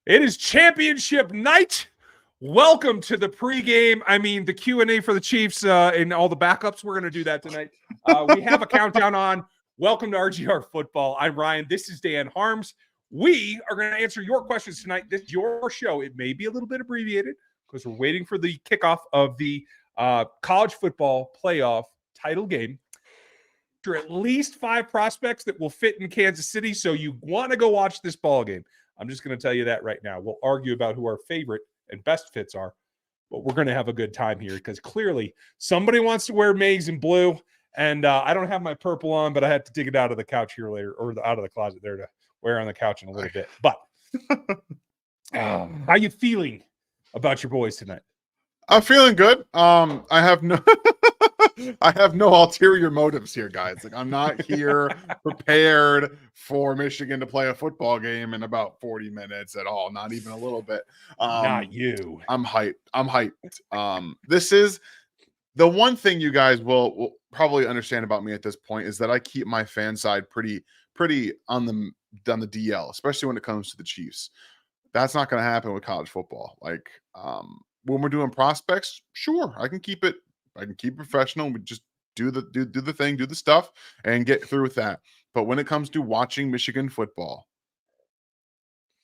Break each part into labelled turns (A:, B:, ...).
A: It is championship night. Welcome to the pregame. The Q&A for the Chiefs and all the backups. We're going to do that tonight. We have a countdown on. Welcome to RGR Football. I'm Ryan. This is Dan Harms. We are going to answer your questions tonight. This is your show. It may be a little bit abbreviated because we're waiting for the kickoff of the college football playoff title game. There are at least 5 prospects that will fit in Kansas City, so you want to go watch this ball game. I'm just going to tell you that right now. We'll argue about who our favorite and best fits are, but we're going to have a good time here because clearly somebody wants to wear maize and blue, and I don't have my purple on, but I had to dig it out of the couch here later, or out of the closet there to wear on the couch in a little bit. But how you feeling about your boys tonight?
B: I'm feeling good. I have no I have no ulterior motives here, guys. Like, I'm not here prepared for Michigan to play a football game in about 40 minutes at all. Not even a little bit.
A: Not you.
B: I'm hyped. This is the one thing you guys will probably understand about me at this point is that I keep my fan side pretty on the DL, especially when it comes to the Chiefs. That's not going to happen with college football. Like, when we're doing prospects, sure, I can keep it professional. We just do the thing, do the stuff, and get through with that. But when it comes to watching Michigan football,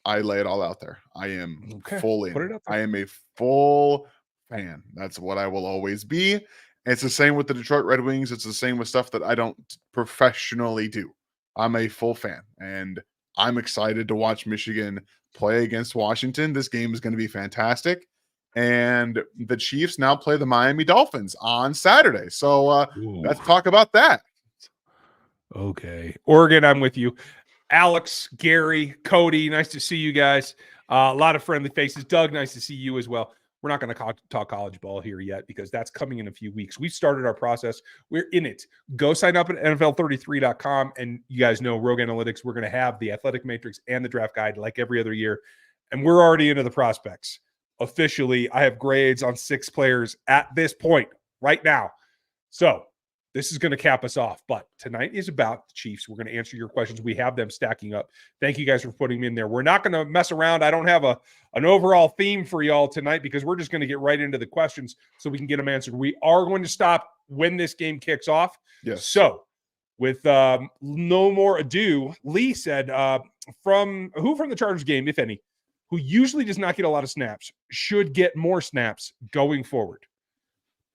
B: I lay it all out there. I am full in. I am a full fan. That's what I will always be. It's the same with the Detroit Red Wings. It's the same with stuff that I don't professionally do. I'm a full fan, and I'm excited to watch Michigan play against Washington. This game is going to be fantastic. And the Chiefs now play the Miami Dolphins on Saturday. So let's talk about that.
A: Okay. Oregon, I'm with you. Alex, Gary, Cody, nice to see you guys. A lot of friendly faces. Doug, nice to see you as well. We're not going to talk college ball here yet because that's coming in a few weeks. We've started our process. We're in it. Go sign up at NFL33.com. And you guys know Rogue Analytics, we're going to have the athletic matrix and the draft guide like every other year. And we're already into the prospects. Officially, I have grades on 6 players at this point right now. So this is going to cap us off. But tonight is about the Chiefs. We're going to answer your questions. We have them stacking up. Thank you guys for putting me in there. We're not going to mess around. I don't have an overall theme for y'all tonight because we're just going to get right into the questions so we can get them answered. We are going to stop when this game kicks off.
B: Yes.
A: So with no more ado, Lee said, from the Chargers game, if any, who usually does not get a lot of snaps, should get more snaps going forward?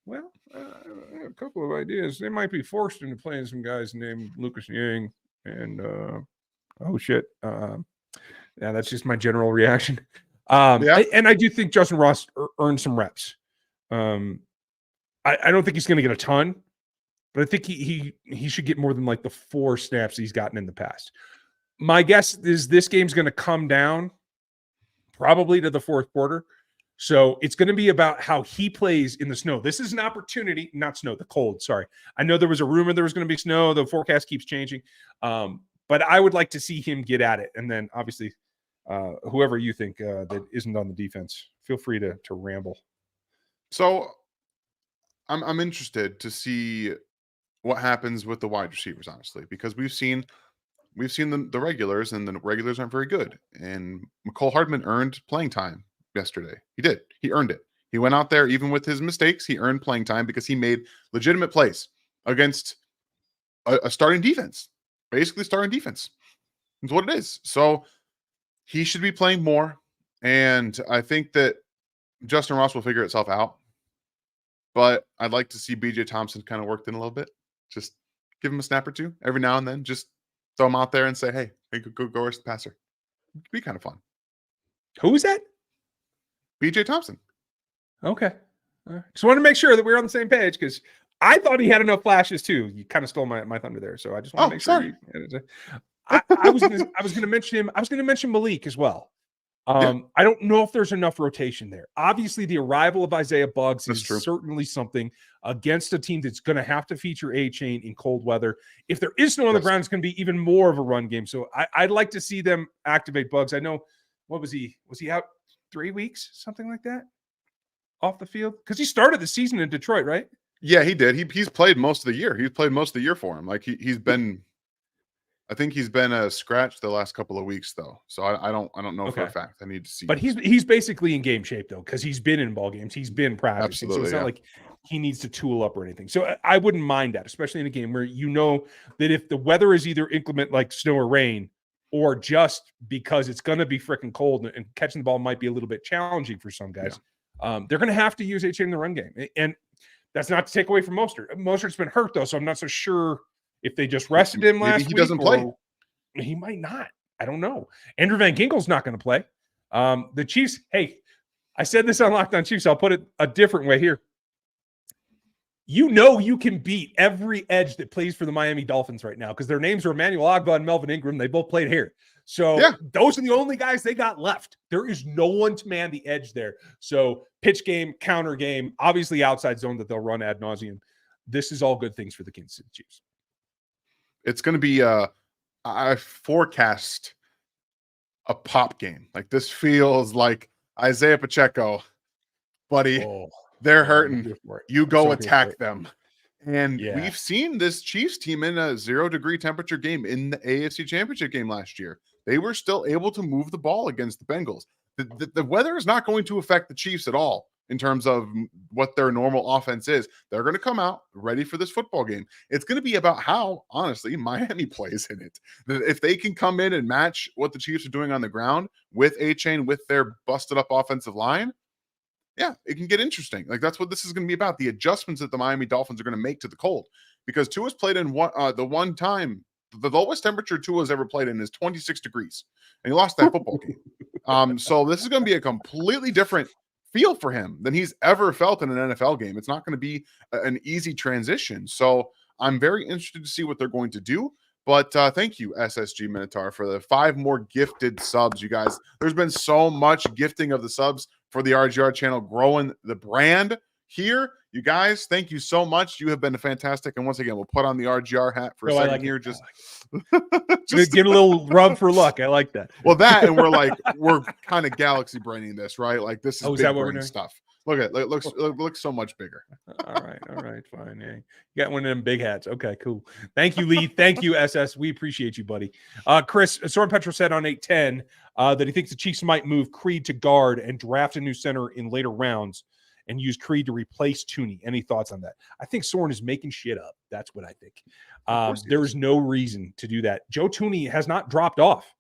A: Well, I have a couple of ideas. They might be forced into playing some guys named Lucas Yang and yeah, that's just my general reaction. And I do think Justin Ross earned some reps. I don't think he's going to get a ton, but I think he should get more than like the 4 snaps he's gotten in the past. My guess is this game's going to come down probably to the 4th quarter. So it's going to be about how he plays in the snow. This is an opportunity, not snow, the cold, sorry. I know there was a rumor there was going to be snow. The forecast keeps changing. But I would like to see him get at it. And then obviously, whoever you think that isn't on the defense, feel free to ramble.
B: So I'm interested to see what happens with the wide receivers, honestly, because we've seen the regulars, and the regulars aren't very good. And McCole Hardman earned playing time yesterday. He did. He earned it. He went out there, even with his mistakes, he earned playing time because he made legitimate plays against a starting defense. Basically, starting defense is what it is. So he should be playing more. And I think that Justin Ross will figure itself out. But I'd like to see BJ Thompson kind of worked in a little bit. Just give him a snap or two every now and then. Just throw him out there and say, hey, go rush the passer. It'd be kind of fun.
A: Who is that?
B: BJ Thompson.
A: Okay. Just want to make sure that we're on the same page because I thought he had enough flashes too. You kind of stole my thunder there. So I just want to make sure. I was going to mention him. I was going to mention Malik as well. I don't know if there's enough rotation there. Obviously, the arrival of Isaiah Buggs is certainly something against a team that's going to have to feature A-Chain in cold weather. If there is snow on the ground, it's going to be even more of a run game. So I'd like to see them activate Buggs. I know, what was he? Was he out 3 weeks, something like that, off the field? Because he started the season in Detroit, right?
B: Yeah, he did. He's played most of the year. He's played most of the year for him. Like he's been I think he's been a scratch the last couple of weeks, though. So I don't know for a
A: Okay.
B: fact. I need to see.
A: But he's basically in game shape though, because he's been in ball games, he's been practicing. So
B: Absolutely,
A: it's not
B: yeah.
A: like he needs to tool up or anything. So I wouldn't mind that, especially in a game where you know that if the weather is either inclement like snow or rain, or just because it's going to be freaking cold and catching the ball might be a little bit challenging for some guys, they're going to have to use HA in the run game. And that's not to take away from Mostert. Mostert's been hurt though, so I'm not so sure if they just rested him last week.
B: Maybe he doesn't play.
A: He might not. I don't know. Andrew Van Ginkel's not going to play. The Chiefs, hey, I said this on Locked On Chiefs. I'll put it a different way here. You know you can beat every edge that plays for the Miami Dolphins right now because their names are Emmanuel Ogbah and Melvin Ingram. They both played here. So those are the only guys they got left. There is no one to man the edge there. So pitch game, counter game, obviously outside zone that they'll run ad nauseum. This is all good things for the Kansas City Chiefs.
B: It's going to be I forecast a pop game. Like this feels like Isaiah Pacheco, buddy. They're hurting. You go attack them. And we've seen this Chiefs team in a 0-degree temperature game in the AFC Championship game last year. They were still able to move the ball against the Bengals. The weather is not going to affect the Chiefs at all in terms of what their normal offense is. They're going to come out ready for this football game. It's going to be about how, honestly, Miami plays in it. If they can come in and match what the Chiefs are doing on the ground with A-Chain, with their busted up offensive line, it can get interesting. Like that's what this is going to be about. The adjustments that the Miami Dolphins are going to make to the cold, because Tua's played in the lowest temperature Tua's ever played in is 26 degrees, and he lost that football game. So this is going to be a completely different feel for him than he's ever felt in an NFL game. It's not going to be an easy transition. So I'm very interested to see what they're going to do. But thank you, SSG Minotaur, for the 5 more gifted subs, you guys. There's been so much gifting of the subs for the RGR channel, growing the brand here. You guys, thank you so much. You have been fantastic. And once again, we'll put on the RGR hat for a second here. Just
A: get a little rub for luck. I like that.
B: Well, that, and we're kind of galaxy braining this, right? Like this is big brain stuff. Look at it. Looks so much bigger.
A: All right, fine. Yeah. You got one of them big hats. Okay, cool. Thank you, Lee. Thank you, SS. We appreciate you, buddy. Chris Soren Petro said on 810 that he thinks the Chiefs might move Creed to guard and draft a new center in later rounds and use Creed to replace Tooney. Any thoughts on that? I think Soren is making shit up. That's what I think. There is no reason to do that. Joe Tooney has not dropped off.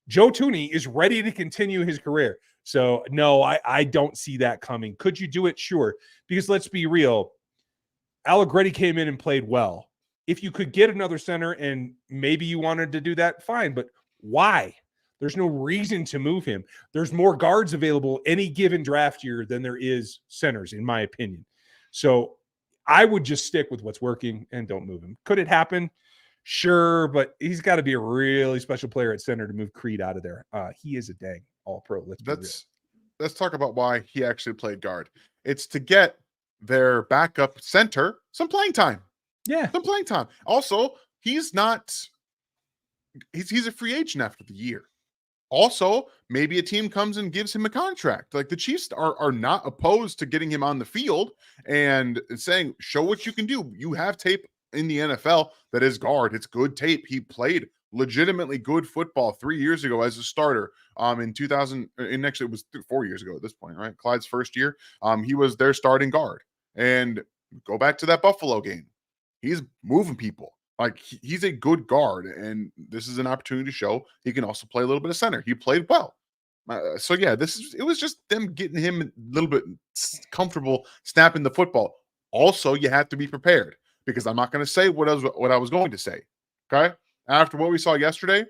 A: Joe Tooney is ready to continue his career. So, no, I don't see that coming. Could you do it? Sure. Because let's be real. Allegretti came in and played well. If you could get another center and maybe you wanted to do that, fine. But why? There's no reason to move him. There's more guards available any given draft year than there is centers, in my opinion. So I would just stick with what's working and don't move him. Could it happen? Sure, but he's got to be a really special player at center to move Creed out of there. He is a dang all-pro.
B: Let's talk about why he actually played guard. It's to get their backup center some playing time.
A: Yeah,
B: some playing time. Also, he's a free agent after the year. Also, maybe a team comes and gives him a contract. Like the Chiefs are not opposed to getting him on the field and saying, show what you can do. You have tape in the NFL that is guard. It's good tape. He played legitimately good football 3 years ago as a starter in 2000, and actually it was 4 years ago at this point, right? Clyde's first year. He was their starting guard. And go back to that Buffalo game. He's moving people. Like he's a good guard, and this is an opportunity to show he can also play a little bit of center. He played well. So yeah, it was just them getting him a little bit comfortable snapping the football. Also, you have to be prepared, because I'm not going to say what I was going to say. Okay? After what we saw yesterday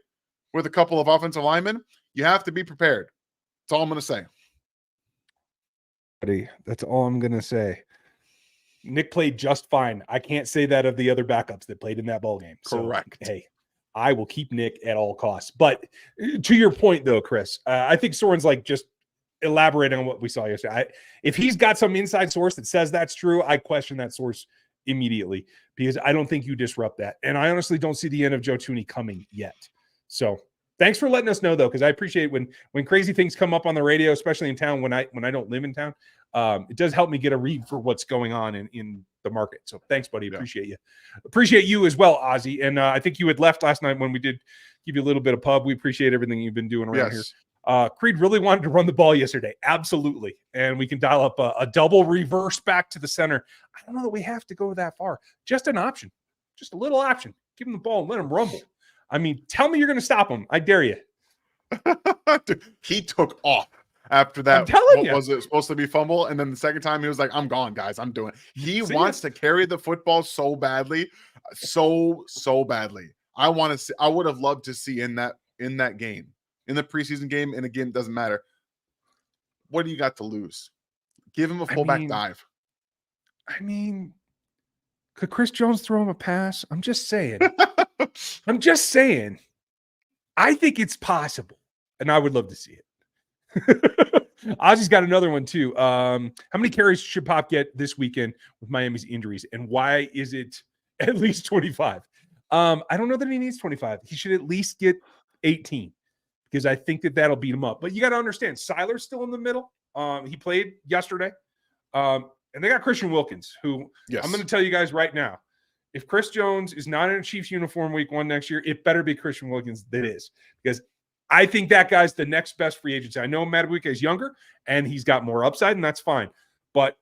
B: with a couple of offensive linemen, you have to be prepared. That's all I'm going to say.
A: That's all I'm going to say. Nick played just fine. I can't say that of the other backups that played in that ball game.
B: Correct.
A: So, hey, I will keep Nick at all costs. But to your point, though, Chris, I think Soren's like just elaborating on what we saw yesterday. If he's got some inside source that says that's true, I question that source immediately, because I don't think you disrupt that. And I honestly don't see the end of Joe Tooney coming yet. So thanks for letting us know, though, because I appreciate when crazy things come up on the radio, especially in town when I don't live in town. it does help me get a read for what's going on in the market. So thanks, buddy.
B: Yeah.
A: Appreciate you. Appreciate you as well, Ozzy. And I think you had left last night when we did give you a little bit of pub. We appreciate everything you've been doing around here. Creed really wanted to run the ball yesterday. Absolutely. And we can dial up a double reverse back to the center. I don't know that we have to go that far. Just an option. Just a little option. Give him the ball and let him rumble. I mean, tell me you're going to stop him. I dare you.
B: He took off after that.
A: I'm telling you.
B: Was it supposed to be fumble? And then the second time he was like, I'm gone, guys. I'm doing it. He wants to carry the football so badly. So badly. I would have loved to see in that game, in the preseason game. And again, it doesn't matter. What do you got to lose? Give him a fullback dive.
A: I mean, could Chris Jones throw him a pass? I'm just saying. I think it's possible, and I would love to see it. Ozzy's got another one too. How many carries should Pop get this weekend with Miami's injuries, and why is it at least 25? I don't know that he needs 25. He should at least get 18 because I think that'll beat him up. But you got to understand, Seiler's still in the middle. He played yesterday. And they got Christian Wilkins, who I'm going to tell you guys right now, if Chris Jones is not in a Chiefs uniform week 1 next year, it better be Christian Wilkins that is, because I think that guy's the next best free agency. I know Madubuike is younger and he's got more upside, and that's fine. But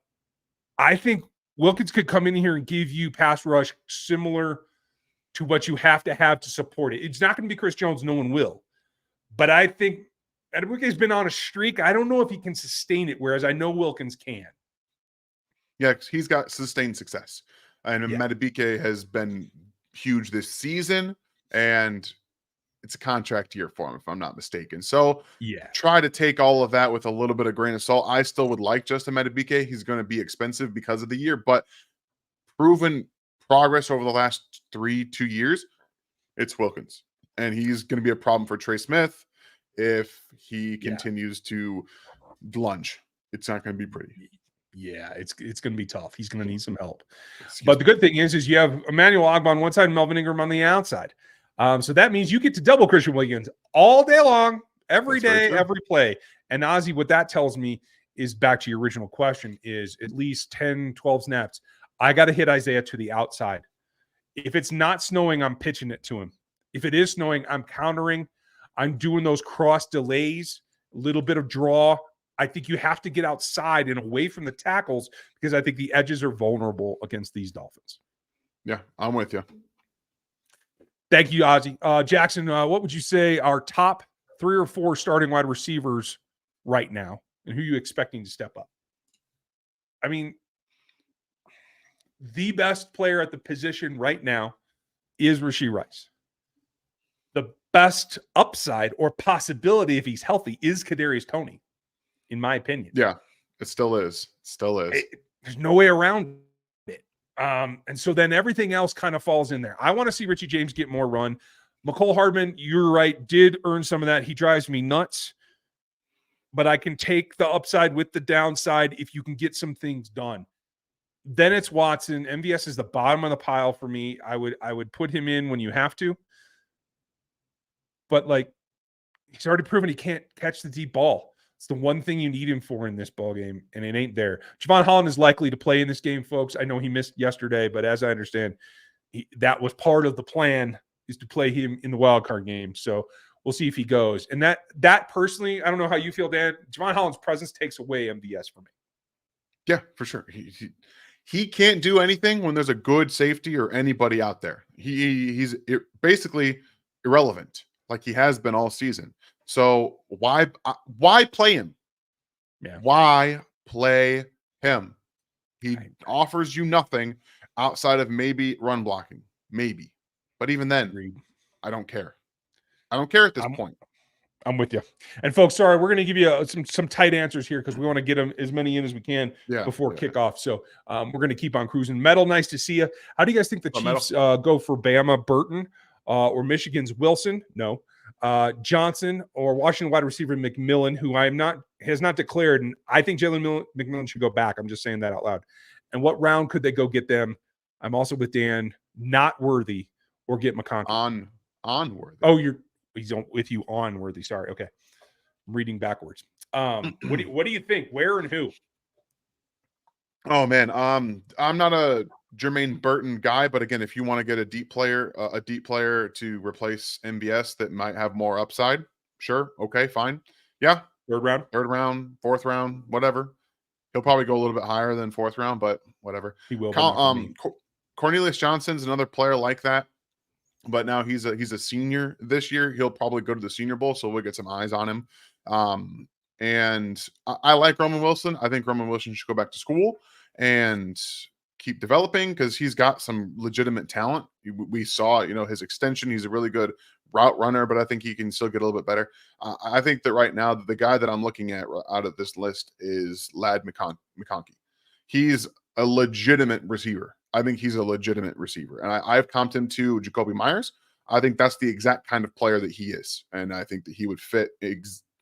A: I think Wilkins could come in here and give you pass rush similar to what you have to support it. It's not going to be Chris Jones. No one will. But I think Madubuike's been on a streak. I don't know if he can sustain it, whereas I know Wilkins can.
B: Yeah, he's got sustained success. And Madubuike has been huge this season, and it's a contract year for him, if I'm not mistaken. So try to take all of that with a little bit of grain of salt. I still would like Justin Madubuike. He's going to be expensive because of the year, but proven progress over the last 2 years, it's Wilkins. And he's going to be a problem for Trey Smith if he continues to lunge. It's not going to be pretty.
A: Yeah, it's going to be tough. He's going to need some help. But the good thing is you have Emmanuel Ogbah on one side and Melvin Ingram on the outside. So that means you get to double Christian Wilkins all day long, every day, every play. And Ozzy, what that tells me is, back to your original question, is at least 10, 12 snaps. I got to hit Isaiah to the outside. If it's not snowing, I'm pitching it to him. If it is snowing, I'm countering. I'm doing those cross delays, a little bit of draw. I think you have to get outside and away from the tackles because I think the edges are vulnerable against these Dolphins.
B: Yeah, I'm with you.
A: Thank you, Ozzy. Jackson, what would you say are top 3 or 4 starting wide receivers right now, and who are you expecting to step up? I mean, the best player at the position right now is Rashee Rice. The best upside or possibility, if he's healthy, is Kadarius Toney, in my opinion.
B: Yeah, it still is.
A: There's no way around it. And so then everything else kind of falls in there. I want to see Richie James get more run. McCole Hardman, you're right, did earn some of that. He drives me nuts. But I can take the upside with the downside if you can get some things done. Then it's Watson. MVS is the bottom of the pile for me. I would put him in when you have to. But, like, he's already proven he can't catch the deep ball. It's the one thing you need him for in this ball game, and it ain't there. Javon Holland is likely to play in this game, folks. I know he missed yesterday, but as I understand, that was part of the plan, is to play him in the wild card game. So we'll see if he goes. And that personally, I don't know how you feel, Dan. Javon Holland's presence takes away MVS for me.
B: Yeah, for sure. He can't do anything when there's a good safety or anybody out there. He's basically irrelevant, like he has been all season. So why play him?
A: Yeah.
B: Why play him? He offers you nothing outside of maybe run blocking, maybe. But even then, I don't care. I don't care at this point.
A: I'm with you. And folks, sorry, we're going to give you some tight answers here because we want to get them as many in as we can before kickoff. So we're going to keep on cruising. Metal, nice to see you. How do you guys think the Chiefs go for Bama, Burton, or Michigan's Wilson? No. Johnson or Washington wide receiver McMillan, who has not declared, and I think Jalen McMillan should go back. I'm just saying that out loud. And what round could they go get them? I'm also with Dan. Not Worthy or get McConkey.
B: On Worthy.
A: Oh, he's with you on Worthy. Sorry. Okay. I'm reading backwards. What do you think? Where and who?
B: Oh man, I'm not a Jermaine Burton guy, but again, if you want to get a deep player to replace MBS that might have more upside, sure, okay, fine, yeah,
A: Third round.
B: third round, fourth round, whatever. He'll probably go a little bit higher than fourth round, but whatever.
A: He will, but not for me.
B: Cornelius Johnson's another player like that, but now he's a senior this year. He'll probably go to the Senior Bowl, so we'll get some eyes on him. And I like Roman Wilson. I think Roman Wilson should go back to school and keep developing because he's got some legitimate talent. We saw, his extension. He's a really good route runner, but I think he can still get a little bit better. I think that right now, the guy that I'm looking at out of this list is Lad McConkey. He's a legitimate receiver. I think he's a legitimate receiver. And I've comped him to Jacoby Myers. I think that's the exact kind of player that he is. And I think that he would fit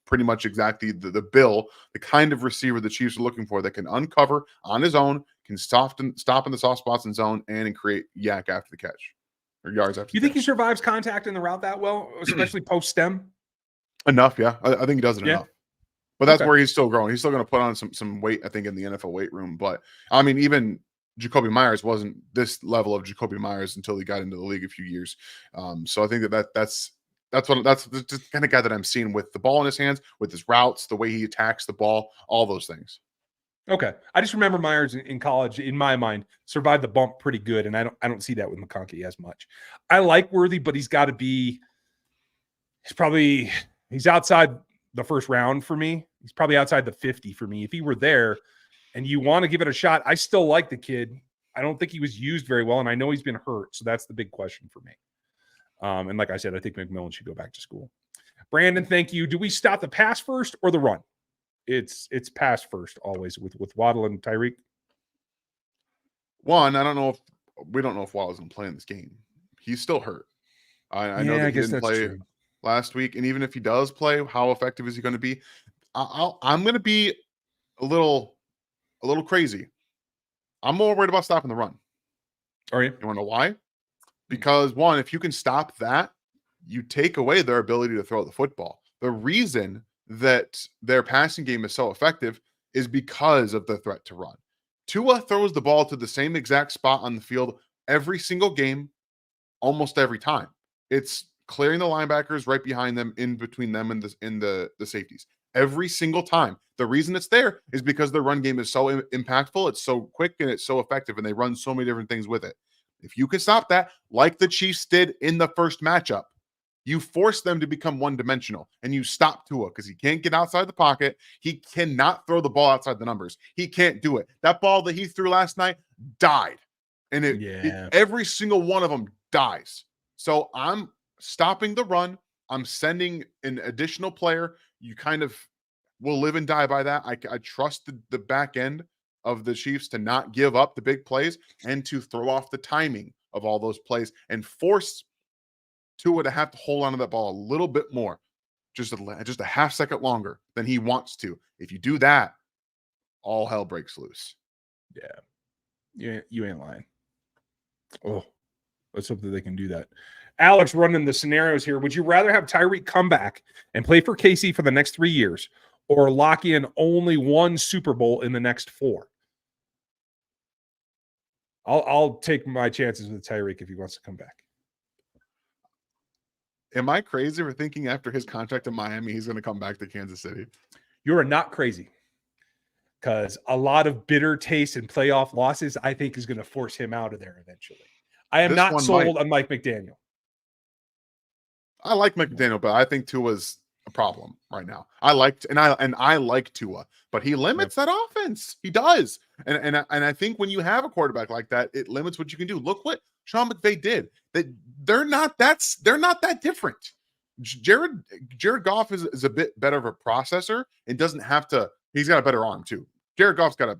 B: pretty much exactly the bill, the kind of receiver the Chiefs are looking for that can uncover on his own, can stop in the soft spots in zone, and create yak after the catch or yards after.
A: You think he survives contact in the route that well, especially post stem?
B: Enough, yeah. I think he does it enough. But that's where he's still growing. He's still going to put on some weight, I think, in the NFL weight room. But I mean, even Jacoby Myers wasn't this level of Jacoby Myers until he got into the league a few years. So I think that's the kind of guy that I'm seeing with the ball in his hands, with his routes, the way he attacks the ball, all those things.
A: Okay. I just remember Myers in college, in my mind, survived the bump pretty good. And I don't see that with McConkey as much. I like Worthy, but he's outside the first round for me. He's probably outside the 50 for me. If he were there and you want to give it a shot, I still like the kid. I don't think he was used very well, and I know he's been hurt. So that's the big question for me. And like I said, I think McMillan should go back to school. Brandon, thank you. Do we stop the pass first or the run? It's pass first always with Waddle and Tyreek.
B: One, we don't know if Waddle's going to play in this game. He's still hurt. I know that he didn't play last week, and even if he does play, how effective is he going to be? I'm going to be a little crazy. I'm more worried about stopping the run.
A: Are you?
B: You want to know why? Because one, if you can stop that, you take away their ability to throw the football. The reason that their passing game is so effective is because of the threat to run. Tua throws the ball to the same exact spot on the field every single game, almost every time. It's clearing the linebackers right behind them, in between them and the safeties. Every single time. The reason it's there is because the run game is so impactful, it's so quick, and it's so effective, and they run so many different things with it. If you can stop that, like the Chiefs did in the first matchup, you force them to become one-dimensional, and you stop Tua because he can't get outside the pocket. He cannot throw the ball outside the numbers. He can't do it. That ball that he threw last night died, and every single one of them dies. So I'm stopping the run. I'm sending an additional player. You kind of will live and die by that. I trust the back end of the Chiefs to not give up the big plays and to throw off the timing of all those plays and force Tua to have to hold on to that ball a little bit more, just a half second longer than he wants to. If you do that, all hell breaks loose.
A: Yeah. You ain't lying. Oh, let's hope that they can do that. Alex running the scenarios here. Would you rather have Tyreek come back and play for KC for the next 3 years or lock in only one Super Bowl in the next 4? I'll take my chances with Tyreek if he wants to come back.
B: Am I crazy for thinking after his contract in Miami, he's going to come back to Kansas City?
A: You are not crazy, because a lot of bitter taste and playoff losses, I think, is going to force him out of there eventually. I am not sold on Mike McDaniel.
B: I like McDaniel, but I think Tua's a problem right now. I like Tua, but he limits that offense. He does, and I think when you have a quarterback like that, it limits what you can do. Look what Sean McVay did. That they're not that different. Jared Goff is a bit better of a processor and doesn't have to. He's got a better arm too. Jared Goff's got a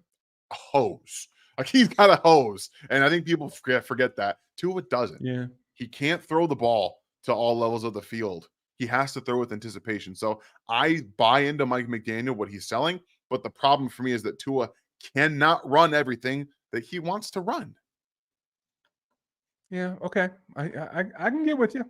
B: hose. Like, he's got a hose, and I think people forget that. Tua doesn't.
A: Yeah,
B: he can't throw the ball to all levels of the field. He has to throw with anticipation. So I buy into Mike McDaniel, what he's selling, but the problem for me is that Tua cannot run everything that he wants to run.
A: Yeah, okay. I can get with you.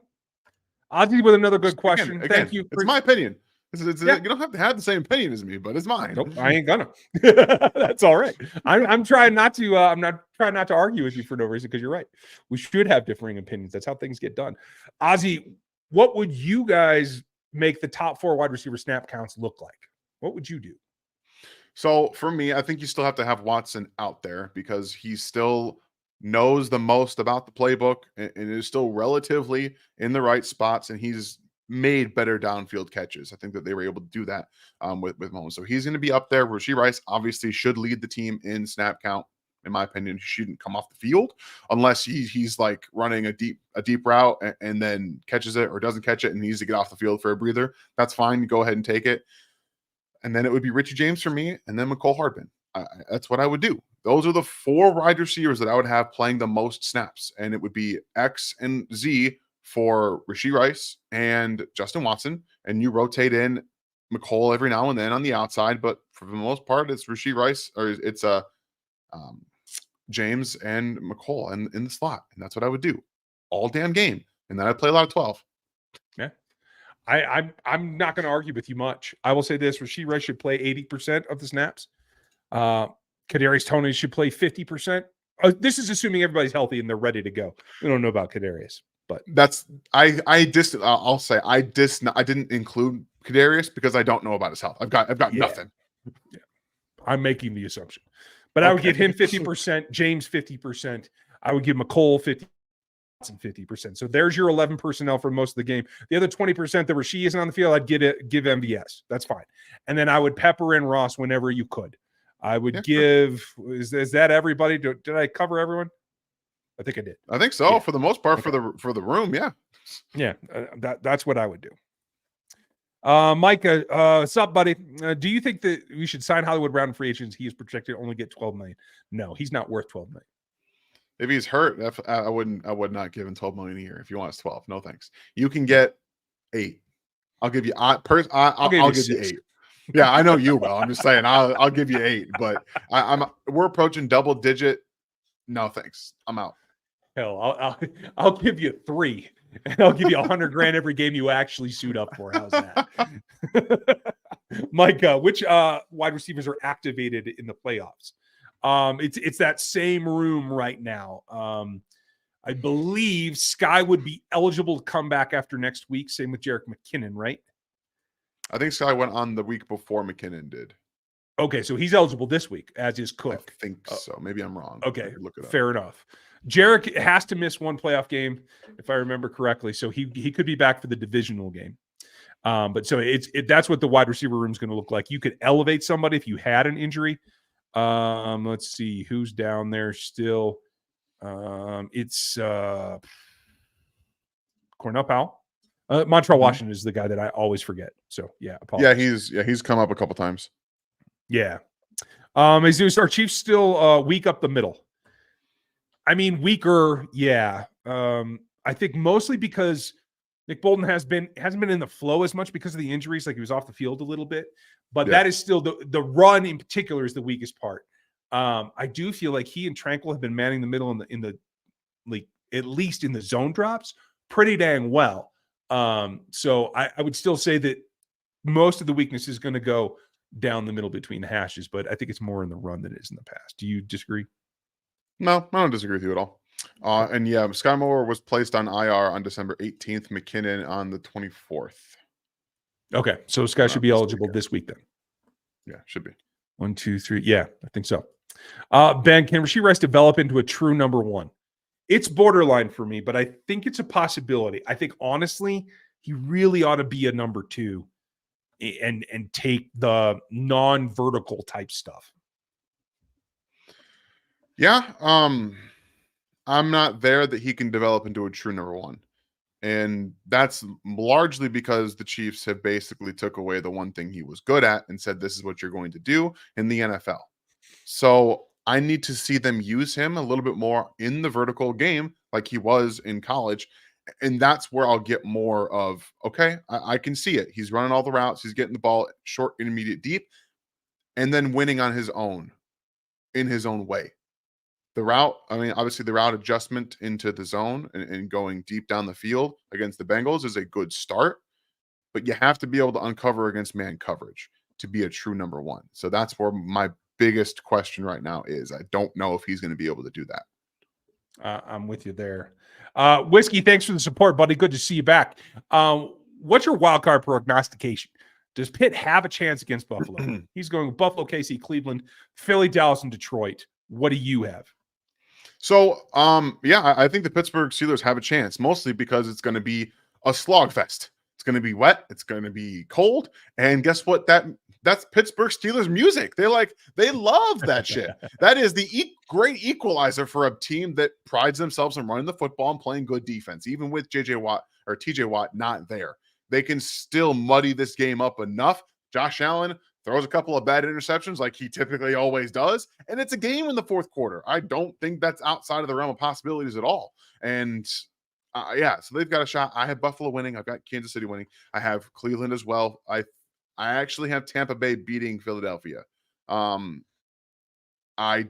A: I'll deal with another good question.
B: Again,
A: Thank you.
B: It's my opinion.
A: Yeah.
B: You don't have to have the same opinion as me, but it's mine.
A: Nope, I ain't gonna. That's all right. I'm trying not to. I'm not trying not to argue with you for no reason because you're right. We should have differing opinions. That's how things get done. Ozzy, what would you guys make the top 4 wide receiver snap counts look like? What would you do?
B: So for me, I think you still have to have Watson out there because he still knows the most about the playbook and is still relatively in the right spots, and he's made better downfield catches. I think that they were able to do that with Mahomes. So he's going to be up there. Rashee Rice obviously should lead the team in snap count. In my opinion, he shouldn't come off the field unless he's like running a deep route and then catches it or doesn't catch it and needs to get off the field for a breather. That's fine. Go ahead and take it. And then it would be Richie James for me, and then McCole Hardman. That's what I would do. Those are the 4 wide receivers that I would have playing the most snaps, and it would be X and Z for Rashee Rice and Justin Watson, and you rotate in McCole every now and then on the outside, but for the most part, it's Rashee Rice or it's James and McCole in the slot, and that's what I would do all damn game, and then I'd play a lot of 12.
A: Yeah. I'm not going to argue with you much. I will say this: Rashee Rice should play 80% of the snaps. Kadarius Toney should play 50%. This is assuming everybody's healthy and they're ready to go. We don't know about Kadarius, but
B: that's I'll say I didn't include Kadarius because I don't know about his health. I've got nothing.
A: Yeah. I'm making the assumption, but I would give him 50%, James 50%. I would give McCole 50%. And 50%. So there's your 11 personnel for most of the game. The other 20% that Rashee isn't on the field, I'd give MVS. That's fine. And then I would pepper in Ross whenever you could. I would give. Sure. Is that everybody? Did I cover everyone? I think I did.
B: I think so for the most part. Okay. For the room, yeah.
A: Yeah, that's what I would do. Mike, what's up, buddy? Do you think that we should sign Hollywood Brown free agents? He is projected to only get $12 million. No, he's not worth $12 million.
B: If he's hurt, I would not give him $12 million a year. If you want 12, no thanks. You can get 8. I'll give you. I'll give you 8. Yeah, I know you will. I'm just saying. I'll give you 8. But we're approaching double digit. No thanks. I'm out.
A: Hell, I'll give you 3, and I'll give you $100,000 every game you actually suit up for. How's that, Mike? Which wide receivers are activated in the playoffs? It's that same room right now. I believe Sky would be eligible to come back after next week. Same with Jerick McKinnon, right?
B: I think Sky went on the week before McKinnon did.
A: Okay, so he's eligible this week, as is Cook.
B: I think so. Maybe I'm wrong.
A: Okay, look it up. Fair enough. Jerick has to miss 1 playoff game, if I remember correctly, so he could be back for the divisional game. But so that's what the wide receiver room is going to look like. You could elevate somebody if you had an injury. Let's see who's down there still. It's Cornell Powell. Montreal Washington is the guy that I always forget. So yeah, apologies.
B: He's come up a couple times.
A: Yeah. Is our Chiefs still weak up the middle? I mean, weaker, yeah. I think mostly because Nick Bolton hasn't been in the flow as much because of the injuries. Like he was off the field a little bit, but that is still the run in particular is the weakest part. I do feel like he and Tranquil have been manning the middle in the like at least in the zone drops pretty dang well. So I would still say that most of the weakness is going to go down the middle between the hashes, but I think it's more in the run than it is in the pass. Do you disagree?
B: No, I don't disagree with you at all. And yeah, Sky Moore was placed on IR on December 18th, McKinnon on the 24th.
A: Okay, so Sky should be eligible this week then.
B: Yeah, should be.
A: 1, 2, 3. Yeah, I think so. Ben, can Rashee Rice develop into a true number 1? It's borderline for me, but I think it's a possibility. I think honestly, he really ought to be a number 2 and take the non-vertical type stuff.
B: Yeah, I'm not there that he can develop into a true number 1. And that's largely because the Chiefs have basically took away the one thing he was good at and said, this is what you're going to do in the NFL. So I need to see them use him a little bit more in the vertical game like he was in college. And that's where I'll get more of, okay, I can see it. He's running all the routes. He's getting the ball short, intermediate, deep, and then winning on his own, in his own way. The route, I mean, obviously the route adjustment into the zone and going deep down the field against the Bengals is a good start. but you have to be able to uncover against man coverage to be a true number one. So that's where my biggest question right now is. I don't know if he's going to be able to do that.
A: I'm with you there. Whiskey, thanks for the support, buddy. Good to see you back. What's your wild card prognostication? Does Pitt have a chance against Buffalo? He's going with Buffalo, KC, Cleveland, Philly, Dallas, and Detroit. What do you have?
B: So, yeah, I think the Pittsburgh Steelers have a chance, mostly because it's going to be a slog fest. It's going to be wet. It's going to be cold. And guess what? That's Pittsburgh Steelers music. They love that shit. That is the great equalizer for a team that prides themselves on running the football and playing good defense. Even with TJ Watt not there, they can still muddy this game up enough. Josh Allen throws a couple of bad interceptions like he typically always does, and it's a game in the fourth quarter. I don't think that's outside of the realm of possibilities at all. And yeah, so they've got a shot. I have Buffalo winning. I've got Kansas City winning. I have Cleveland as well. I actually have Tampa Bay beating Philadelphia. I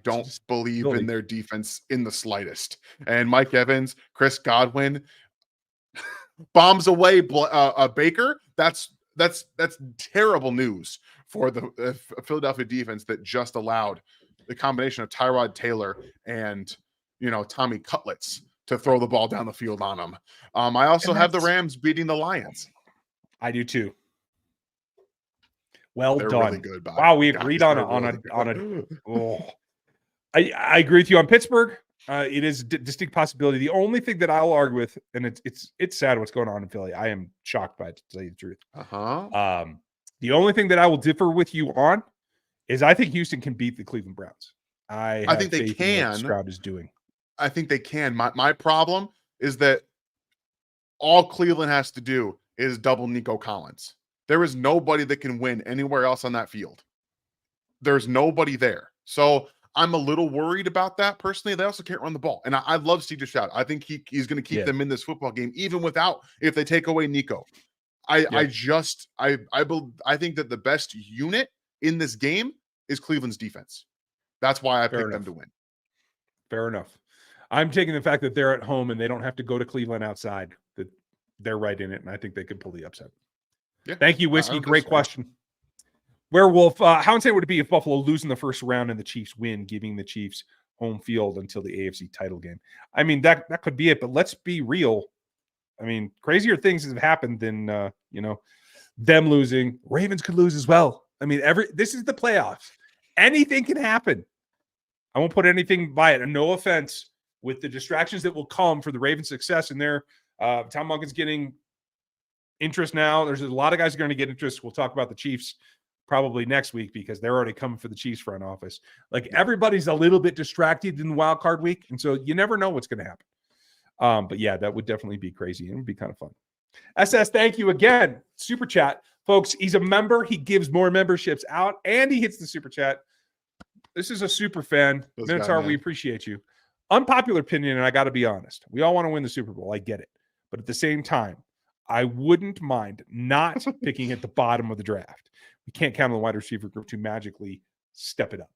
B: don't believe in their defense in the slightest. And Mike Evans, Chris Godwin bombs away Baker. That's terrible news for the Philadelphia defense that just allowed the combination of Tyrod Taylor and Tommy Cutlets to throw the ball down the field on them. I also have the Rams beating the Lions.
A: I do too. Well
B: They're
A: done.
B: Really good,
A: wow, we agreed on a. Oh. I agree with you on Pittsburgh. It is a distinct possibility. The only thing that I'll argue with, and it's sad what's going on in Philly. I am shocked by it, to tell you the truth. The only thing that I will differ with you on is I think Houston can beat the Cleveland Browns. I think they can. What Stroud is doing.
B: I think they can. My problem is that all Cleveland has to do is double Nico Collins. There is nobody that can win anywhere else on that field. There's nobody there. So I'm a little worried about that personally. They also can't run the ball. And I love CJ Stroud. I think he's going to keep them in this football game, even if they take away Nico. I think that the best unit in this game is Cleveland's defense. That's why I picked them to win.
A: Fair enough. I'm taking the fact that they're at home and they don't have to go to Cleveland outside, that they're right in it. And I think they could pull the upset. Yeah. Thank you, Whiskey. Great question. Werewolf, how insane would it be if Buffalo lose in the first round and the Chiefs win, giving the Chiefs home field until the AFC title game? I mean, that could be it, but let's be real. I mean, crazier things have happened than them losing. Ravens could lose as well. I mean, this is the playoffs. Anything can happen. I won't put anything by it. And no offense with the distractions that will come for the Ravens' success. And there, Tom Monken's getting interest now. There's a lot of guys who are going to get interest. We'll talk about the Chiefs probably next week because they're already coming for the Chiefs front office. Like everybody's a little bit distracted in wild card week. And so you never know what's going to happen. But yeah, that would definitely be crazy. And it would be kind of fun. SS, thank you again. Super chat. Folks, he's a member. He gives more memberships out and he hits the super chat. This is a super fan. Minotaur, we appreciate you. Unpopular opinion, and I got to be honest. We all want to win the Super Bowl. I get it. But at the same time, I wouldn't mind not picking at the bottom of the draft. We can't count on the wide receiver group to magically step it up.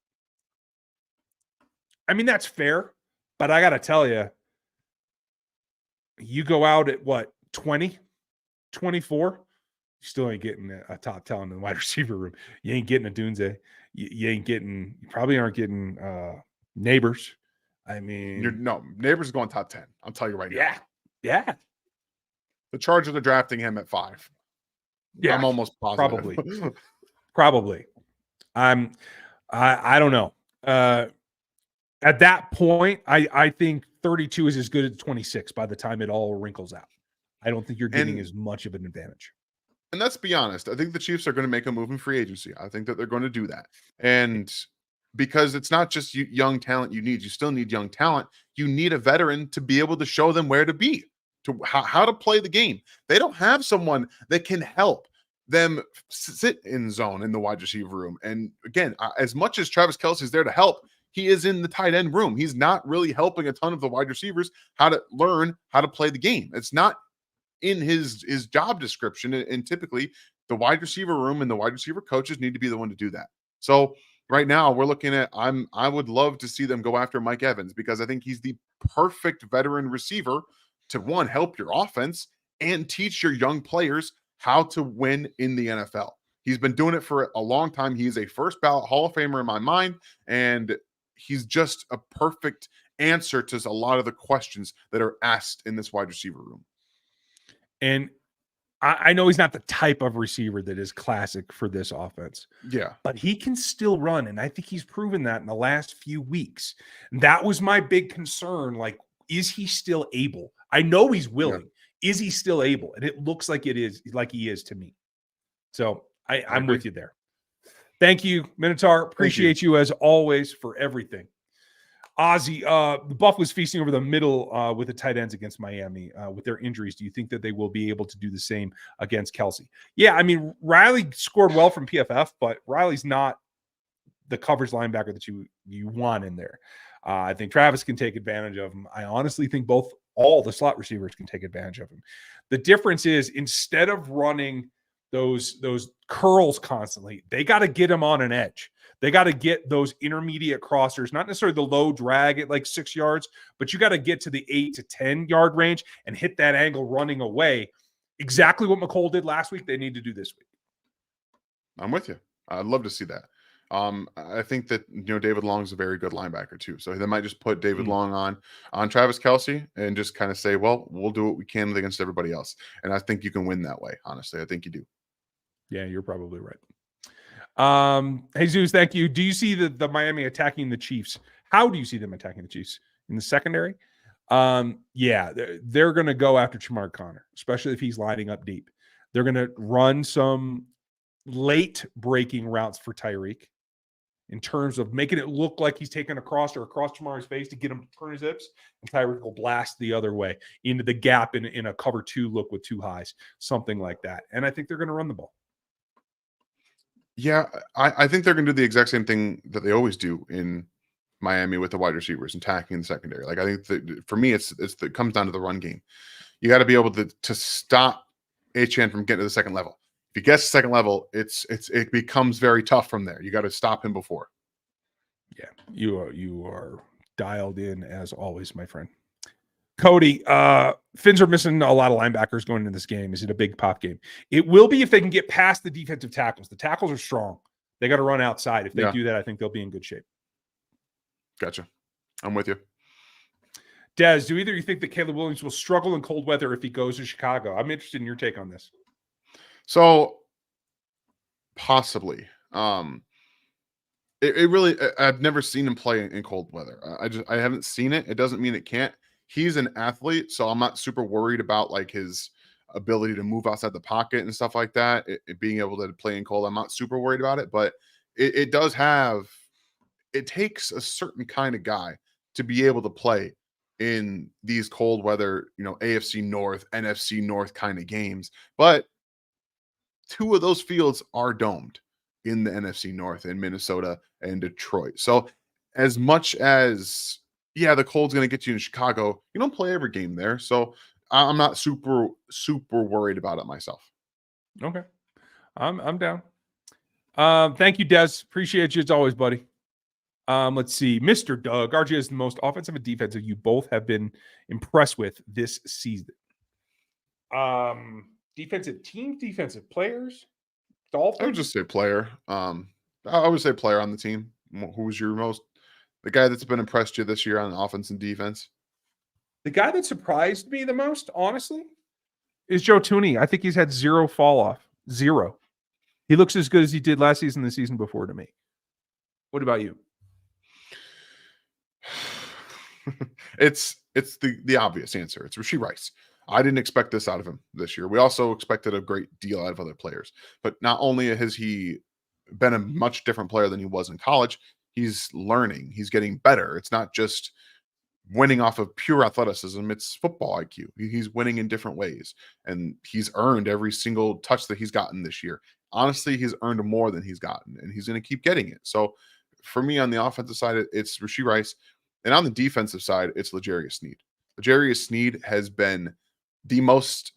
A: I mean, that's fair, but I got to tell you, you go out at what, 20, 24? You still ain't getting a top talent in the wide receiver room. You ain't getting a Dunze. You probably aren't getting Neighbors. I mean,
B: Neighbors is going top 10. I'll tell you right now.
A: Yeah.
B: The Chargers are drafting him at 5. Yeah, I'm almost positive.
A: Probably. I don't know. At that point, I think 32 is as good as 26 by the time it all wrinkles out. I don't think you're getting as much of an advantage.
B: And let's be honest. I think the Chiefs are going to make a move in free agency. I think that they're going to do that. And because it's not just young talent you still need young talent. You need a veteran to be able to show them where to be, to how to play the game. They don't have someone that can help them sit in zone in the wide receiver room. And again, as much as Travis Kelce is there to help, he is in the tight end room. He's not really helping a ton of the wide receivers how to learn how to play the game. It's not in his job description. And typically the wide receiver room and the wide receiver coaches need to be the one to do that. So right now we're looking at, I would love to see them go after Mike Evans because I think he's the perfect veteran receiver to, one, help your offense and teach your young players how to win in the NFL. He's been doing it for a long time. He's a first ballot Hall of Famer in my mind, and he's just a perfect answer to a lot of the questions that are asked in this wide receiver room.
A: And I know he's not the type of receiver that is classic for this offense.
B: Yeah.
A: But he can still run, and I think he's proven that in the last few weeks. And that was my big concern. Like, is he still able? I know he's willing. Yeah. Is he still able? And it looks like it is, like he is to me. So I'm with you there. Thank you, Minotaur. Appreciate you as always for everything. Ozzy, the Buffalo's feasting over the middle with the tight ends against Miami with their injuries. Do you think that they will be able to do the same against Kelsey? Yeah, I mean, Riley scored well from PFF, but Riley's not the coverage linebacker that you want in there. I think Travis can take advantage of him. I honestly think all the slot receivers can take advantage of him. The difference is, instead of running those curls constantly, they got to get him on an edge. They got to get those intermediate crossers, not necessarily the low drag at like 6 yards, but you got to get to the 8 to 10 yard range and hit that angle running away. Exactly what McColl did last week, they need to do this week.
B: I'm with you. I'd love to see that. I think that, David Long's a very good linebacker too. So they might just put David Long on Travis Kelce and just kind of say, well, we'll do what we can against everybody else. And I think you can win that way. Honestly, I think you do. Yeah,
A: you're probably right. Jesus, thank you. Do you see the Miami attacking the Chiefs? How do you see them attacking the Chiefs? In the secondary? Yeah, they're going to go after Chamar Connor, especially if he's lining up deep. They're going to run some late breaking routes for Tyreek in terms of making it look like he's taking a crosser across Chamar's face to get him to turn his hips, and Tyreek will blast the other way into the gap in a cover 2 look with 2 highs, something like that. And I think they're going to run the ball.
B: Yeah, I think they're going to do the exact same thing that they always do in Miami with the wide receivers and attacking the secondary. Like, I think that for me, it comes down to the run game. You got to be able to stop Achane from getting to the second level. If he gets to the second level, it becomes very tough from there. You got to stop him before.
A: Yeah, you are dialed in as always, my friend. Cody, Finns are missing a lot of linebackers going into this game. Is it a big pop game? It will be if they can get past the defensive tackles. The tackles are strong. They got to run outside. If they do that, I think they'll be in good shape.
B: Gotcha. I'm with you.
A: Des, do either of you think that Caleb Williams will struggle in cold weather if he goes to Chicago? I'm interested in your take on this.
B: So, possibly. It really, I've never seen him play in cold weather. I haven't seen it. It doesn't mean it can't. He's an athlete, so I'm not super worried about like his ability to move outside the pocket and stuff like that. It being able to play in cold, I'm not super worried about it. But it takes a certain kind of guy to be able to play in these cold weather, AFC North, NFC North kind of games. But 2 of those fields are domed in the NFC North, in Minnesota and Detroit. So as much as, the cold's going to get you in Chicago, you don't play every game there. So I'm not super, super worried about it myself.
A: Okay. I'm down. Thank you, Des. Appreciate you as always, buddy. Let's see. Mr. Doug, RJ is the most offensive and defensive you both have been impressed with this season. Defensive teams, defensive players, Dolphins?
B: I would just say player. I would say player on the team. Who was the guy that's been impressed you this year on offense and defense?
A: The guy that surprised me the most, honestly, is Joe Thuney. I think he's had 0 fall off. 0. He looks as good as he did last season, the season before to me. What about you?
B: It's the obvious answer. It's Rashee Rice. I didn't expect this out of him this year. We also expected a great deal out of other players. But not only has he been a much different player than he was in college, he's learning. He's getting better. It's not just winning off of pure athleticism. It's football IQ. He's winning in different ways. And he's earned every single touch that he's gotten this year. Honestly, he's earned more than he's gotten, and he's going to keep getting it. So for me, on the offensive side, it's Rashee Rice. And on the defensive side, it's L'Jarius Sneed. L'Jarius Sneed has been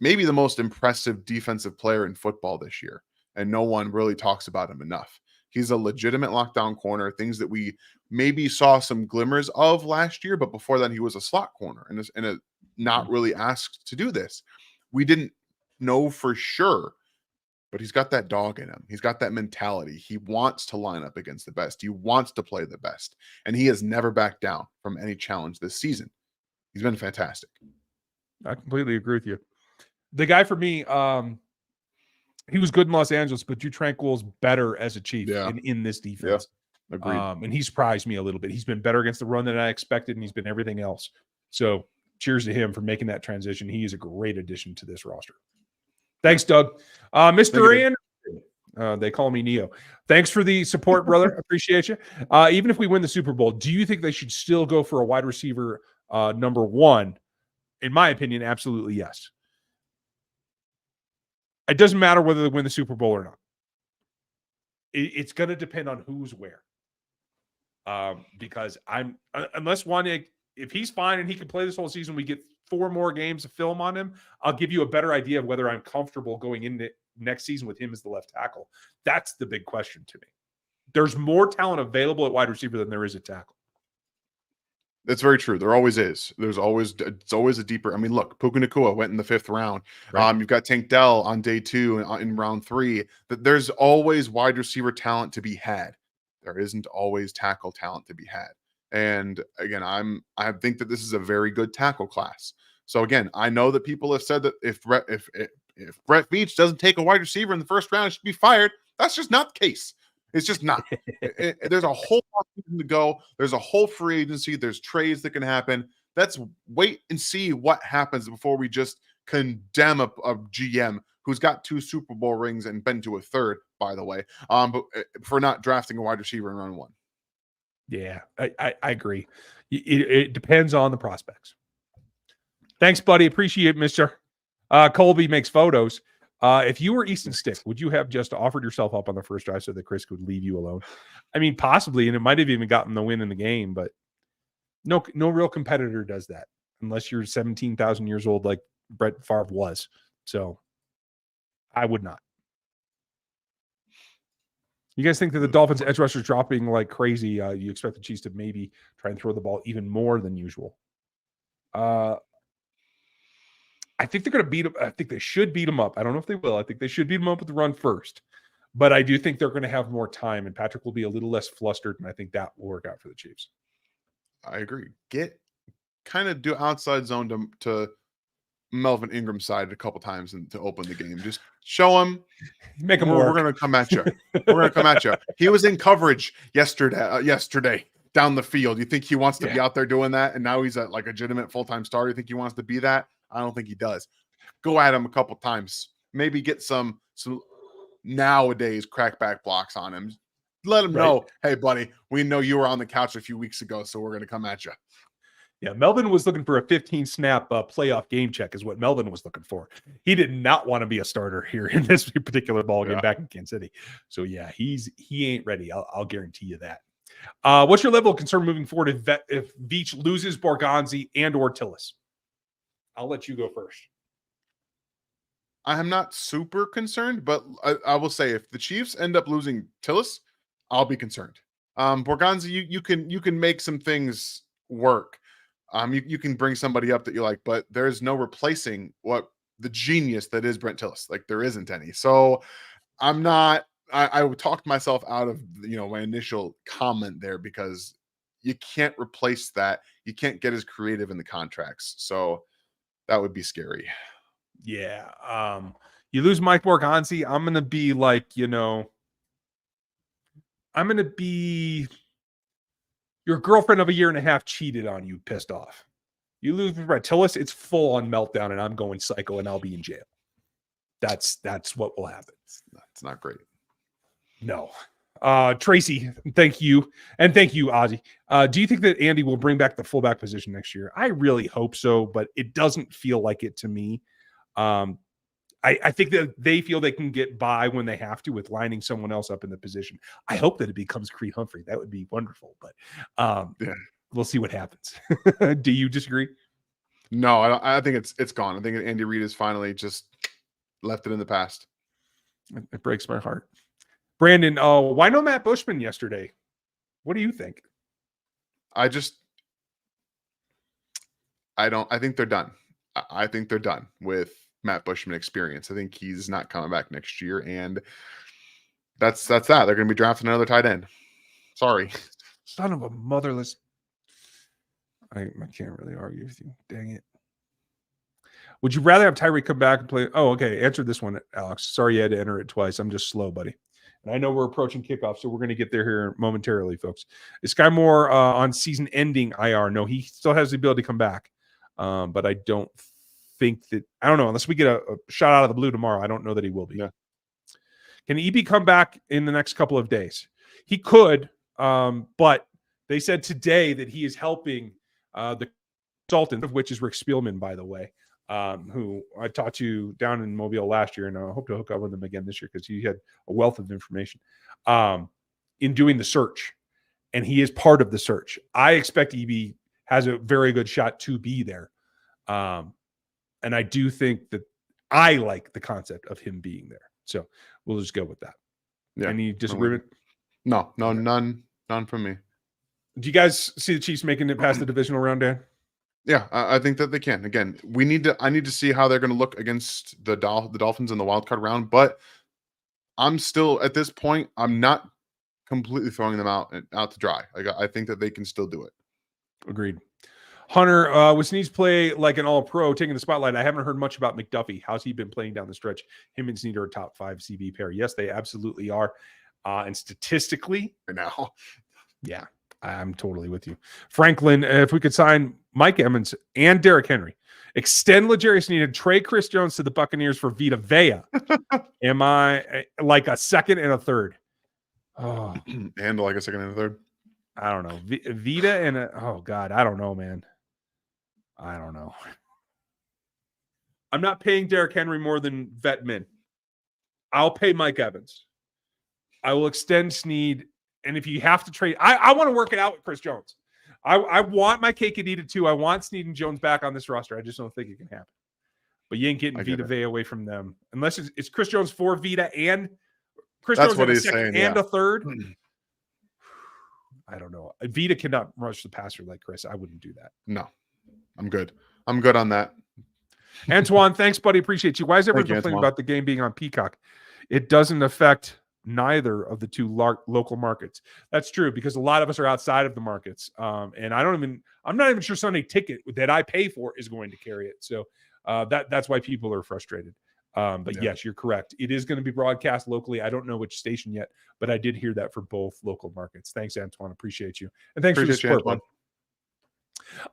B: maybe the most impressive defensive player in football this year. And no one really talks about him enough. He's a legitimate lockdown corner, things that we maybe saw some glimmers of last year, but before then he was a slot corner and not really asked to do this. We didn't know for sure but he's got that dog in him. He's got that mentality. He wants to line up against the best. He wants to play the best. And he has never backed down from any challenge this season. He's been fantastic.
A: I completely agree with you. The guy for me, he was good in Los Angeles, but Drew Tranquill's better as a Chief in this defense.
B: Yeah. Agreed.
A: And he surprised me a little bit. He's been better against the run than I expected, and he's been everything else. So cheers to him for making that transition. He is a great addition to this roster. Thanks, Doug. Mr. Anderson, they call me Neo. Thanks for the support, brother. Appreciate you. Even if we win the Super Bowl, do you think they should still go for a wide receiver number one? In my opinion, absolutely yes. It doesn't matter whether they win the Super Bowl or not. It's going to depend on who's where. Because unless one, if he's fine and he can play this whole season, we get 4 more games of film on him, I'll give you a better idea of whether I'm comfortable going into next season with him as the left tackle. That's the big question to me. There's more talent available at wide receiver than there is at tackle.
B: That's very true. There always is. It's always a deeper. I mean, look, Puka Nacua went in the 5th round.
A: Right.
B: You've got Tank Dell on day 2 in round 3. There's always wide receiver talent to be had. There isn't always tackle talent to be had. And again, I think that this is a very good tackle class. So again, I know that people have said that if Brett Veach doesn't take a wide receiver in the 1st round, it should be fired. That's just not the case. It's just not. There's a whole lot to go. There's a whole free agency. There's trades that can happen. Let's wait and see what happens before we just condemn a GM who's got 2 Super Bowl rings and been to a 3rd, by the way, but for not drafting a wide receiver in round 1.
A: Yeah, I agree. It depends on the prospects. Thanks, buddy. Appreciate it, Mr. Colby makes photos. If you were Easton Stick, would you have just offered yourself up on the first drive so that Chris could leave you alone? I mean, possibly, and it might have even gotten the win in the game, but no real competitor does that unless you're 17,000 years old like Brett Favre was. So I would not. You guys think that the Dolphins edge rushers dropping like crazy? You expect the Chiefs to maybe try and throw the ball even more than usual? I think they're going to beat them. I think they should beat them up. I don't know if they will. I think they should beat them up with the run first. But I do think they're going to have more time, and Patrick will be a little less flustered, and I think that will work out for the Chiefs.
B: I agree. Do outside zone to Melvin Ingram's side a couple times and to open the game. Just show him.
A: Make him work.
B: We're going to come at you. We're going to come at you. He was in coverage yesterday down the field. You think he wants to be out there doing that? And now he's a legitimate full-time starter. You think he wants to be that? I don't think he does. Go at him a couple times. Maybe get some nowadays crackback blocks on him. Let him know, hey, buddy, we know you were on the couch a few weeks ago, so we're going to come at you.
A: Yeah, Melvin was looking for a 15-snap playoff game check is what Melvin was looking for. He did not want to be a starter here in this particular ball game back in Kansas City. So, yeah, he ain't ready. I'll guarantee you that. What's your level of concern moving forward if Veach loses Borgonzi and or Tillis? I'll let you go first.
B: I am not super concerned, but I will say if the Chiefs end up losing Tillis, I'll be concerned. Borgonzi, you can make some things work. You can bring somebody up that you like, but there's no replacing what the genius that is Brent Tillis. There isn't any. So I'm not. I talked myself out of my initial comment there because you can't replace that. You can't get as creative in the contracts. So that would be scary.
A: Yeah. You lose Mike Borgonzi, I'm going to be I'm going to be your girlfriend of a year and a half cheated on you, pissed off. You lose Brett Tillis, it's full on meltdown and I'm going psycho and I'll be in jail. That's what will happen.
B: It's not great.
A: No. Tracy, thank you. And thank you, Ozzy. Do you think that Andy will bring back the fullback position next year? I really hope so, but it doesn't feel like it to me. I think that they feel they can get by when they have to with lining someone else up in the position. I hope that it becomes Creed Humphrey. That would be wonderful, but we'll see what happens. Do you disagree?
B: No, I think it's gone. I think Andy Reid has finally just left it in the past.
A: It breaks my heart. Brandon, why no Matt Bushman yesterday? What do you think?
B: I think they're done. I think they're done with Matt Bushman experience. I think he's not coming back next year, and that's that. They're going to be drafting another tight end. Sorry.
A: Son of a motherless. I can't really argue with you. Dang it. Would you rather have Tyree come back and play? Oh, okay. Answer this one, Alex. Sorry you had to enter it twice. I'm just slow, buddy. And I know we're approaching kickoff, so we're going to get there here momentarily, folks. Is Sky Moore on season-ending IR? No, he still has the ability to come back. But I don't think that – I don't know. Unless we get a shot out of the blue tomorrow, I don't know that he will be.
B: Yeah.
A: Can EB come back in the next couple of days? He could, but they said today that he is helping the consultant, of which is Rick Spielman, by the way, who I talked to down in Mobile last year, and I hope to hook up with him again this year because he had a wealth of information in doing the search, and he is part of the search. I expect EB has a very good shot to be there, and I do think that I like the concept of him being there. So we'll just go with that.
B: Yeah.
A: Any disagreement?
B: No, none from me.
A: Do you guys see the Chiefs making it past the divisional round, Dan?
B: Yeah, I think that they can. Again, I need to see how they're going to look against the Dolphins in the wild card round. But I'm still at this point, I'm not completely throwing them out to dry. I think that they can still do it.
A: Agreed. Hunter, with Snead's play like an all-pro, taking the spotlight, I haven't heard much about McDuffie. How's he been playing down the stretch? Him and Snead are a top 5 CB pair. Yes, they absolutely are. And statistically,
B: Right now,
A: yeah, I'm totally with you. Franklin, if we could sign Mike Evans and Derrick Henry, extend L'Jarius Sneed and trade Chris Jones to the Buccaneers for Vita Vea, am I like a second and a third? Oh,
B: and like a second and a third.
A: I don't know. Vita and oh God, I don't know, man. I don't know. I'm not paying Derrick Henry more than vet min. I'll pay Mike Evans. I will extend Snead. And if you have to trade, I want to work it out with Chris Jones. I want my cake and eat it too. I want Snead and Jones back on this roster. I just don't think it can happen. But you ain't getting Vita Vea away from them. Unless it's Chris Jones for Vita and Chris Jones in a second and a third. I don't know. Vita cannot rush the passer like Chris. I wouldn't do that.
B: No, I'm good. I'm good on that.
A: Antoine, thanks, buddy. Appreciate you. Why is everyone complaining about the game being on Peacock? It doesn't affect neither of the two local markets. That's true because a lot of us are outside of the markets. And I'm not even sure Sunday Ticket that I pay for is going to carry it. So that's why people are frustrated. But yes, you're correct. It is going to be broadcast locally. I don't know which station yet, but I did hear that for both local markets. Thanks, Antoine. Appreciate you. And thanks for the support, bud.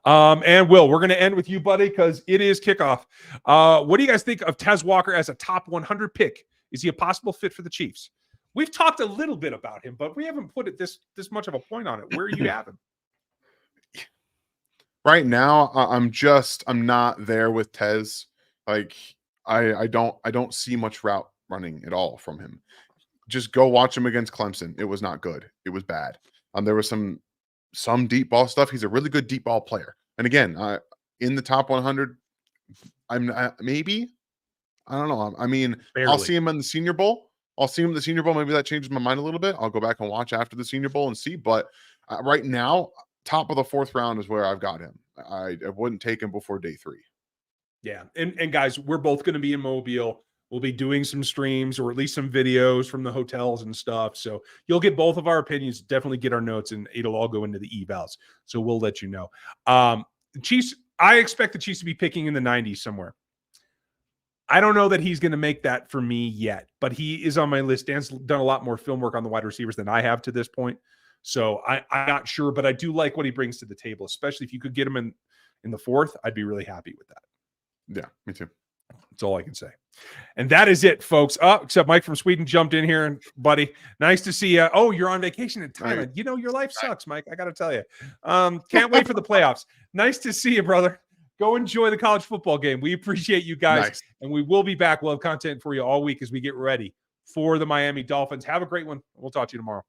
A: And Will, we're going to end with you, buddy, because it is kickoff. What do you guys think of Tez Walker as a top 100 pick? Is he a possible fit for the Chiefs? We've talked a little bit about him, but we haven't put it this much of a point on it. Where you have him?
B: Right now, I'm not there with Tez. Like I don't see much route running at all from him. Just go watch him against Clemson. It was not good. It was bad. There was some deep ball stuff. He's a really good deep ball player. And again, in the top 100, maybe. I don't know. I mean, barely. I'll see him in the Senior Bowl. Maybe that changes my mind a little bit. I'll go back and watch after the Senior Bowl and see. But right now, top of the 4th round is where I've got him. I wouldn't take him before day 3.
A: Yeah. And guys, we're both going to be in Mobile. We'll be doing some streams or at least some videos from the hotels and stuff. So you'll get both of our opinions. Definitely get our notes, and it'll all go into the evals. So we'll let you know. Chiefs, I expect the Chiefs to be picking in the 90s somewhere. I don't know that he's going to make that for me yet, but he is on my list. Dan's done a lot more film work on the wide receivers than I have to this point. So I'm not sure, but I do like what he brings to the table, especially if you could get him in the 4th. I'd be really happy with that.
B: Yeah, me too.
A: That's all I can say. And that is it, folks. Except Mike from Sweden jumped in here, buddy. Nice to see you. Oh, you're on vacation in Thailand. Right. You know, your life sucks, Mike. I got to tell you. Can't wait for the playoffs. Nice to see you, brother. Go enjoy the college football game. We appreciate you guys. And we will be back. We'll have content for you all week as we get ready for the Miami Dolphins. Have a great one. We'll talk to you tomorrow.